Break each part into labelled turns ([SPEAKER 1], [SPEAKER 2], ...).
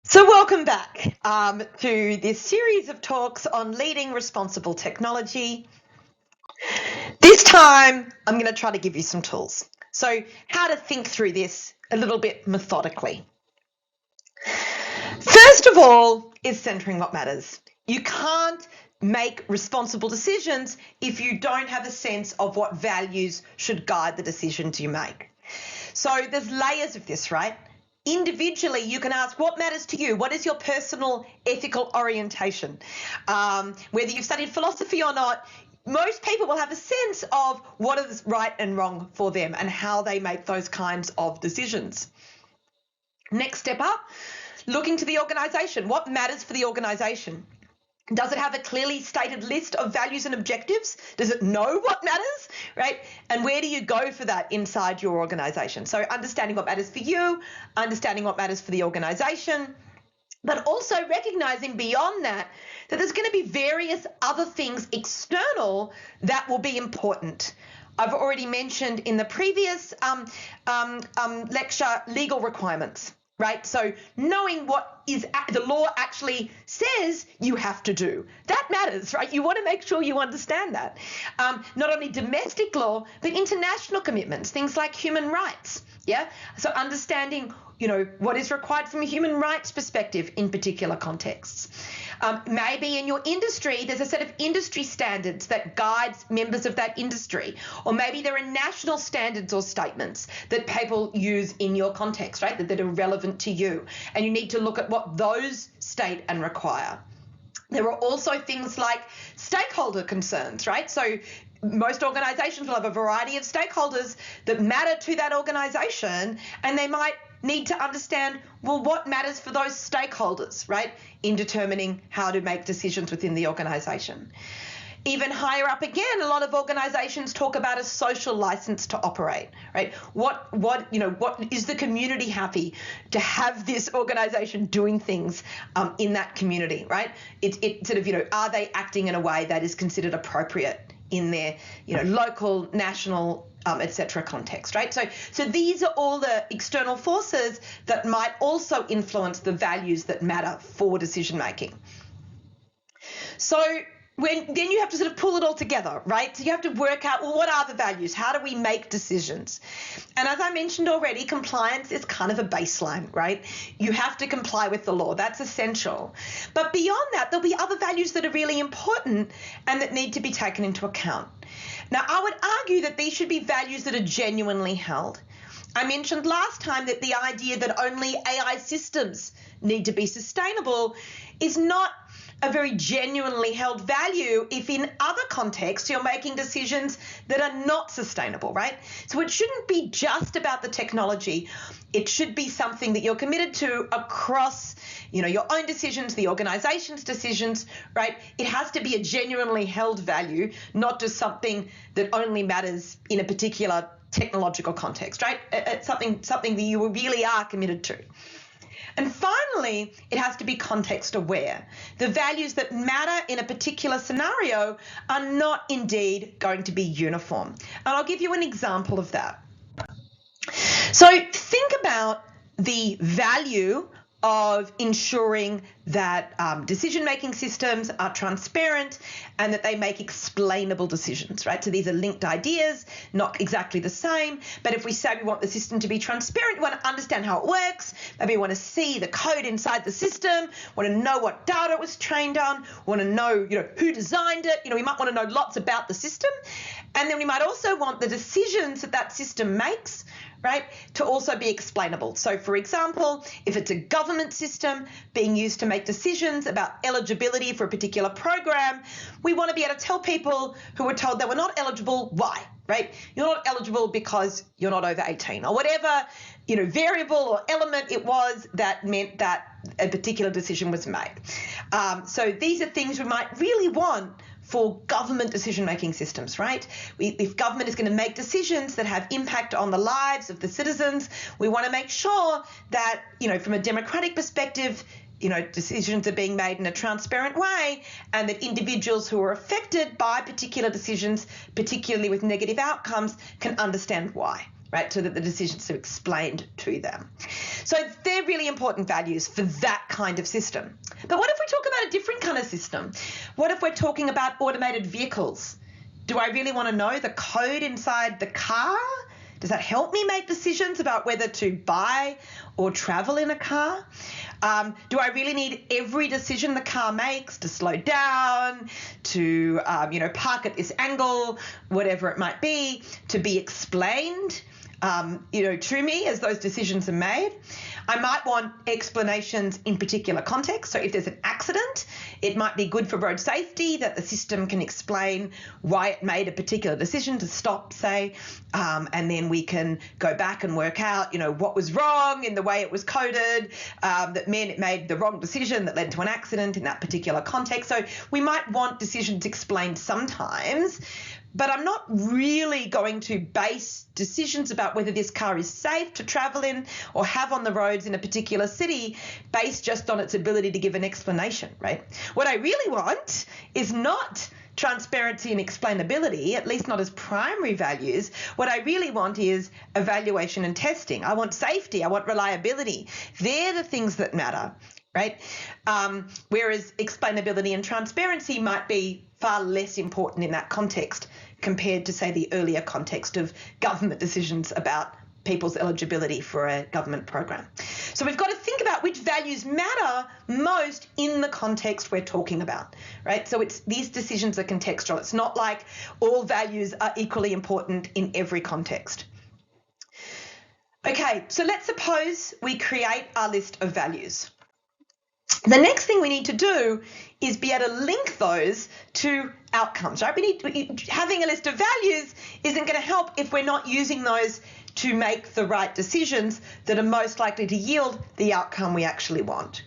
[SPEAKER 1] So welcome back to this series of talks on leading responsible technology. This time, I'm going to try to give you some tools. So how to think through this a little bit methodically. First of all is centering what matters. You can't make responsible decisions if you don't have a sense of what values should guide the decisions you make. So there's layers of this, right? Individually, you can ask what matters to you. What is your personal ethical orientation? Whether you've studied philosophy or not, most people will have a sense of what is right and wrong for them and how they make those kinds of decisions. Next step up, looking to the organisation. What matters for the organisation? Does it have a clearly stated list of values and objectives? Does it know what matters, right? And where do you go for that inside your organisation? So understanding what matters for you, understanding what matters for the organisation, but also recognising beyond that there's going to be various other things external that will be important. I've already mentioned in the previous lecture legal requirements. Right, so knowing what is the law actually says you have to do, that matters, right? You want to make sure you understand that. Not only domestic law, but international commitments, things like human rights. Yeah, so understanding, what is required from a human rights perspective in particular contexts. Maybe in your industry, there's a set of industry standards that guides members of that industry, or maybe there are national standards or statements that people use in your context, right, that are relevant to you, and you need to look at what those state and require. There are also things like stakeholder concerns, right? So most organisations will have a variety of stakeholders that matter to that organisation, and they might need to understand, well, what matters for those stakeholders, right, in determining how to make decisions within the organisation. Even higher up again, a lot of organisations talk about a social license to operate, right? What is the community happy to have this organisation doing things in that community, right? It sort of, are they acting in a way that is considered appropriate in their, local, national, etc. context, right? So these are all the external forces that might also influence the values that matter for decision making. So then you have to sort of pull it all together, right? So you have to work out, well, what are the values? How do we make decisions? And as I mentioned already, compliance is kind of a baseline, right? You have to comply with the law. That's essential. But beyond that, there'll be other values that are really important and that need to be taken into account. Now, I would argue that these should be values that are genuinely held. I mentioned last time that the idea that only AI systems need to be sustainable is not a very genuinely held value if in other contexts you're making decisions that are not sustainable, right? So it shouldn't be just about the technology. It should be something that you're committed to across, your own decisions, the organization's decisions, right? It has to be a genuinely held value, not just something that only matters in a particular technological context, right? It's something that you really are committed to. And finally, it has to be context aware. The values that matter in a particular scenario are not indeed going to be uniform. And I'll give you an example of that. So think about the value of ensuring that decision-making systems are transparent and that they make explainable decisions, right? So these are linked ideas, not exactly the same, but if we say we want the system to be transparent, we want to understand how it works, maybe we want to see the code inside the system, want to know what data it was trained on, want to know, who designed it, we might want to know lots about the system, and then we might also want the decisions that system makes, right, to also be explainable. So for example, if it's a government system being used to make decisions about eligibility for a particular program, we want to be able to tell people who were told they were not eligible why, right? You're not eligible because you're not over 18 or whatever, variable or element it was that meant that a particular decision was made. So these are things we might really want for government decision-making systems, right? If government is going to make decisions that have impact on the lives of the citizens, we want to make sure that, from a democratic perspective, decisions are being made in a transparent way and that individuals who are affected by particular decisions, particularly with negative outcomes, can understand why. right? So that the decisions are explained to them. So they're really important values for that kind of system. But what if we talk about a different kind of system? What if we're talking about automated vehicles? Do I really want to know the code inside the car? Does that help me make decisions about whether to buy or travel in a car? Do I really need every decision the car makes to slow down, to park at this angle, whatever it might be, to be explained to me as those decisions are made? I might want explanations in particular contexts. So if there's an accident, it might be good for road safety that the system can explain why it made a particular decision to stop, say, and then we can go back and work out, what was wrong in the way it was coded, that meant it made the wrong decision that led to an accident in that particular context. So we might want decisions explained sometimes, but I'm not really going to base decisions about whether this car is safe to travel in or have on the roads in a particular city based just on its ability to give an explanation, right? What I really want is not transparency and explainability, at least not as primary values. What I really want is evaluation and testing. I want safety. I want reliability. They're the things that matter, right? Whereas explainability and transparency might be far less important in that context compared to, say, the earlier context of government decisions about people's eligibility for a government program. So we've got to think about which values matter most in the context we're talking about, right? So these decisions are contextual. It's not like all values are equally important in every context. Okay, so let's suppose we create our list of values. The next thing we need to do is be able to link those to outcomes, right? Having a list of values isn't going to help if we're not using those to make the right decisions that are most likely to yield the outcome we actually want.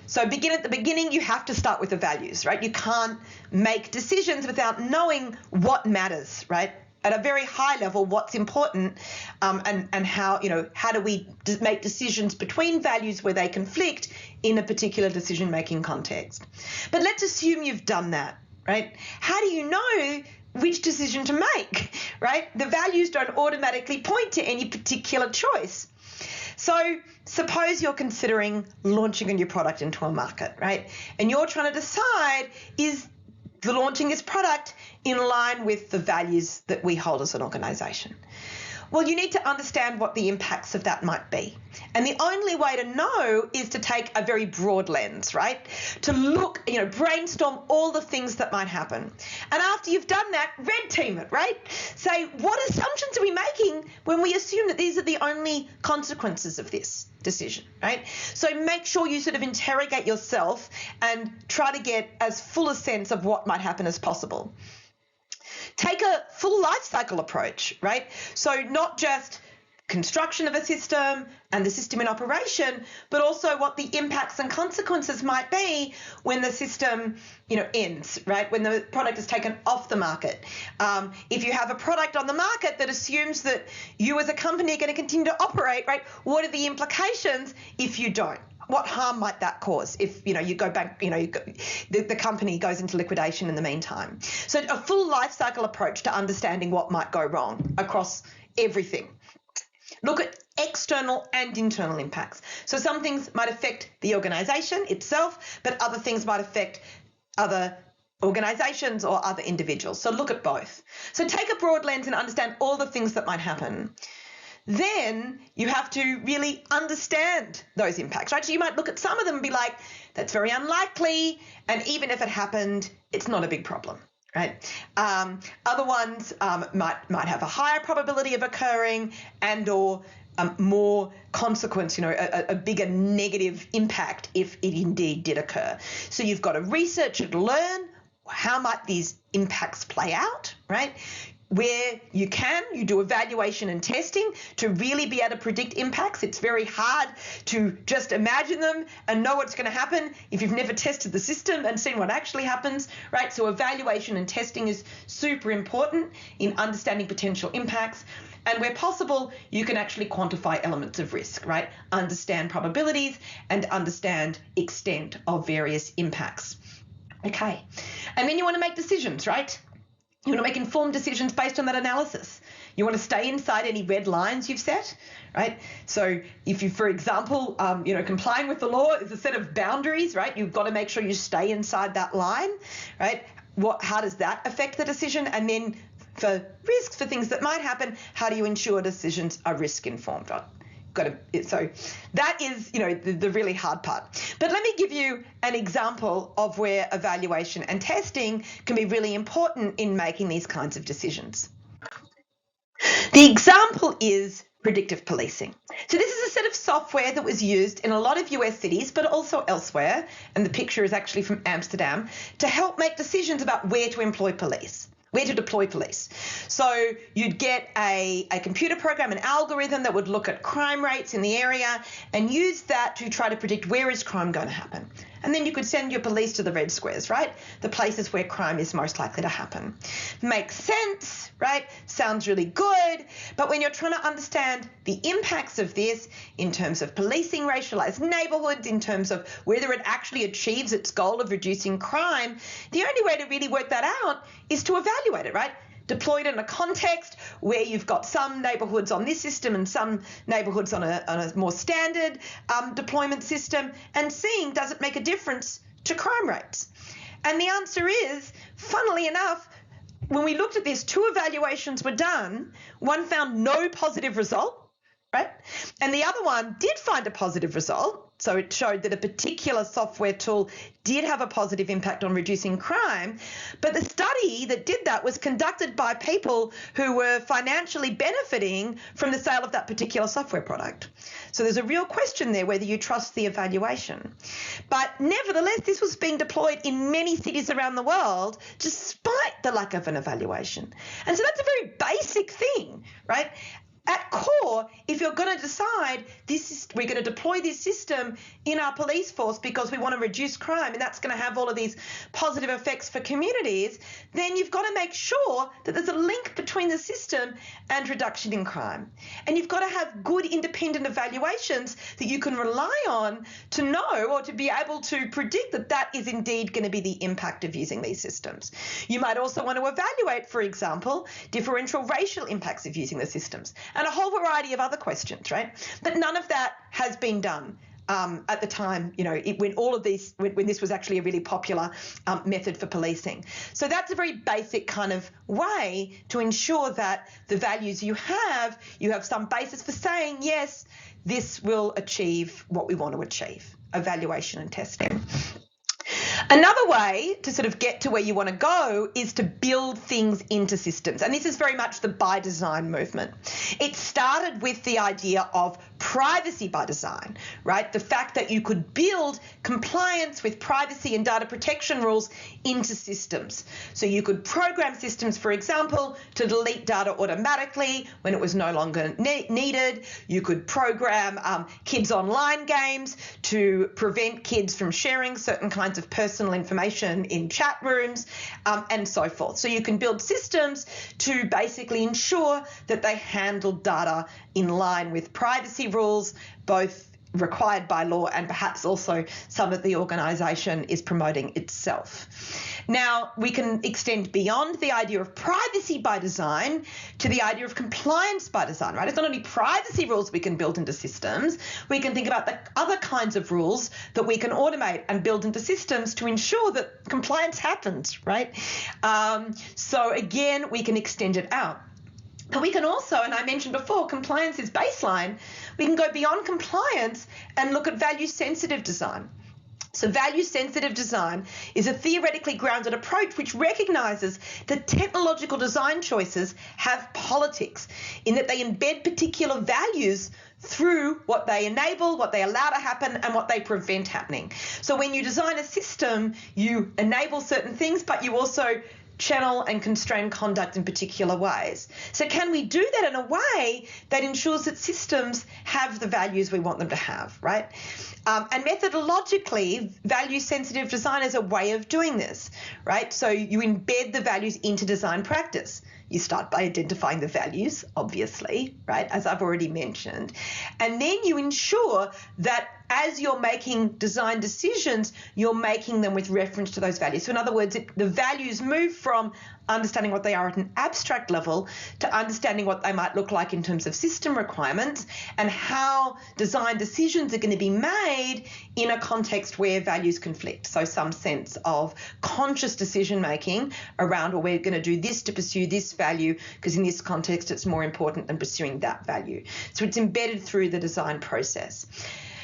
[SPEAKER 1] So at the beginning, you have to start with the values, right? You can't make decisions without knowing what matters, right? At a very high level, what's important, and how do we make decisions between values where they conflict in a particular decision-making context. But let's assume you've done that, right? How do you know which decision to make, right? The values don't automatically point to any particular choice. So suppose you're considering launching a new product into a market, right? And you're trying to decide, is the launching this product in line with the values that we hold as an organisation? Well, you need to understand what the impacts of that might be. And the only way to know is to take a very broad lens, right? To look, brainstorm all the things that might happen. And after you've done that, red team it, right? Say, what assumptions are we making when we assume that these are the only consequences of this decision, right? So make sure you sort of interrogate yourself and try to get as full a sense of what might happen as possible. Take a full life cycle approach, right? So not just construction of a system and the system in operation, but also what the impacts and consequences might be when the system, ends, right? When the product is taken off the market. If you have a product on the market that assumes that you as a company are going to continue to operate, right? What are the implications if you don't? What harm might that cause if, you go back, the company goes into liquidation in the meantime? So a full life cycle approach to understanding what might go wrong across everything. Look at external and internal impacts. So some things might affect the organisation itself, but other things might affect other organisations or other individuals. So look at both. So take a broad lens and understand all the things that might happen. Then you have to really understand those impacts, right? So you might look at some of them and be like, that's very unlikely, and even if it happened, it's not a big problem, right? Other ones might have a higher probability of occurring and/or more consequence, a bigger negative impact if it indeed did occur. So you've got to research and learn how might these impacts play out, right? Where you can, you do evaluation and testing to really be able to predict impacts. It's very hard to just imagine them and know what's going to happen if you've never tested the system and seen what actually happens, right? So evaluation and testing is super important in understanding potential impacts. And where possible, you can actually quantify elements of risk, right? Understand probabilities and understand extent of various impacts. Okay. And then you want to make decisions, right? You want to make informed decisions based on that analysis. You want to stay inside any red lines you've set, right? So if you, for example, complying with the law is a set of boundaries, right? You've got to make sure you stay inside that line, right? How does that affect the decision? And then for risks, for things that might happen, how do you ensure decisions are risk informed? So that is, the really hard part. But let me give you an example of where evaluation and testing can be really important in making these kinds of decisions. The example is predictive policing. So this is a set of software that was used in a lot of US cities, but also elsewhere, and the picture is actually from Amsterdam, to help make decisions about where to deploy police. So you'd get a computer program, an algorithm that would look at crime rates in the area and use that to try to predict where is crime going to happen. And then you could send your police to the red squares, right? The places where crime is most likely to happen. Makes sense, right? Sounds really good. But when you're trying to understand the impacts of this in terms of policing racialized neighborhoods, in terms of whether it actually achieves its goal of reducing crime, the only way to really work that out is to evaluate it, right? Deployed in a context where you've got some neighbourhoods on this system and some neighbourhoods on a more standard deployment system, and seeing does it make a difference to crime rates. And the answer is, funnily enough, when we looked at this, 2 evaluations were done. One found no positive result, right? And the other one did find a positive result. So it showed that a particular software tool did have a positive impact on reducing crime. But the study that did that was conducted by people who were financially benefiting from the sale of that particular software product. So there's a real question there whether you trust the evaluation. But nevertheless, this was being deployed in many cities around the world despite the lack of an evaluation. And so that's a very basic thing, right? At core, if you're going to decide we're going to deploy this system in our police force because we want to reduce crime and that's going to have all of these positive effects for communities, then you've got to make sure that there's a link between the system and reduction in crime. And you've got to have good independent evaluations that you can rely on to know or to be able to predict that that is indeed going to be the impact of using these systems. You might also want to evaluate, for example, differential racial impacts of using the systems, and a whole variety of other questions, right? But none of that has been done at the time, when this was actually a really popular method for policing. So that's a very basic kind of way to ensure that the values you have some basis for saying, yes, this will achieve what we want to achieve, evaluation and testing. Another way to sort of get to where you want to go is to build things into systems. And this is very much the by design movement. It started with the idea of privacy by design, right? The fact that you could build compliance with privacy and data protection rules into systems. So you could program systems, for example, to delete data automatically when it was no longer needed. You could program kids' online games to prevent kids from sharing certain kinds of personal information in chat rooms, and so forth. So you can build systems to basically ensure that they handle data in line with privacy rules, both required by law and perhaps also some that the organisation is promoting itself. Now, we can extend beyond the idea of privacy by design to the idea of compliance by design, right? It's not only privacy rules we can build into systems, we can think about the other kinds of rules that we can automate and build into systems to ensure that compliance happens, right? So again, we can extend it out. But we can also, and I mentioned before, compliance is baseline. We can go beyond compliance and look at value-sensitive design. So value-sensitive design is a theoretically grounded approach which recognises that technological design choices have politics in that they embed particular values through what they enable, what they allow to happen, and what they prevent happening. So when you design a system, you enable certain things, but you also channel and constrain conduct in particular ways. So can we do that in a way that ensures that systems have the values we want them to have, right? And methodologically, value-sensitive design is a way of doing this, right? So you embed the values into design practice. You start by identifying the values, obviously, right, as I've already mentioned. And then you ensure that as you're making design decisions, you're making them with reference to those values. So in other words, the values move from understanding what they are at an abstract level to understanding what they might look like in terms of system requirements and how design decisions are going to be made in a context where values conflict. So some sense of conscious decision making around, well, we're going to do this to pursue this value because in this context it's more important than pursuing that value. So it's embedded through the design process.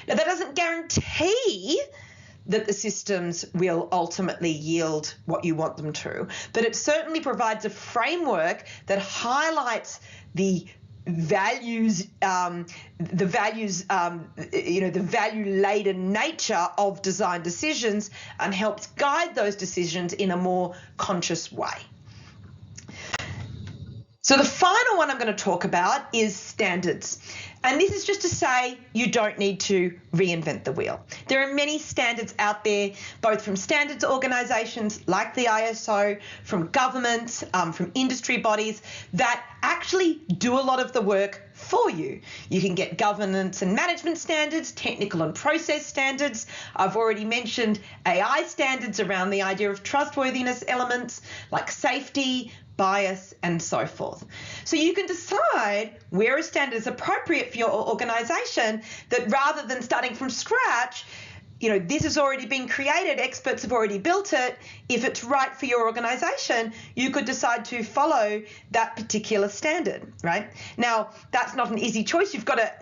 [SPEAKER 1] Now, that doesn't guarantee that the systems will ultimately yield what you want them to, but it certainly provides a framework that highlights the values, the value-laden nature of design decisions and helps guide those decisions in a more conscious way. So the final one I'm going to talk about is standards. And this is just to say you don't need to reinvent the wheel. There are many standards out there, both from standards organisations like the ISO, from governments, from industry bodies that actually do a lot of the work for you. You can get governance and management standards, technical and process standards. I've already mentioned AI standards around the idea of trustworthiness elements like safety, bias, and so forth. So you can decide where a standard is appropriate for your organisation, that rather than starting from scratch, this has already been created, experts have already built it. If it's right for your organisation, you could decide to follow that particular standard, right? Now, that's not an easy choice. You've got to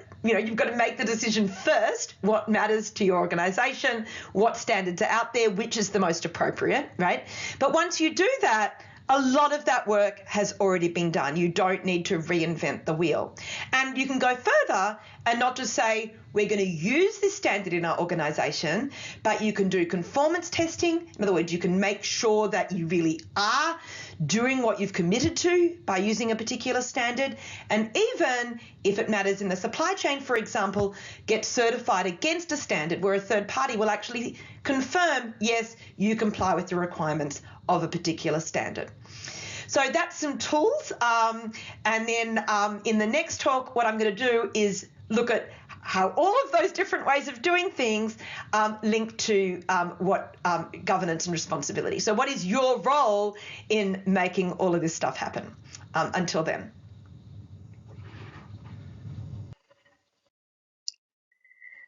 [SPEAKER 1] make the decision first, what matters to your organisation, what standards are out there, which is the most appropriate, right? But once you do that, a lot of that work has already been done. You don't need to reinvent the wheel. And you can go further and not just say, we're going to use this standard in our organisation, but you can do conformance testing. In other words, you can make sure that you really are doing what you've committed to by using a particular standard. And even if it matters in the supply chain, for example, get certified against a standard where a third party will actually confirm, yes, you comply with the requirements of a particular standard. So that's some tools. And then in the next talk, what I'm going to do is look at how all of those different ways of doing things link to what governance and responsibility. So what is your role in making all of this stuff happen? Until then.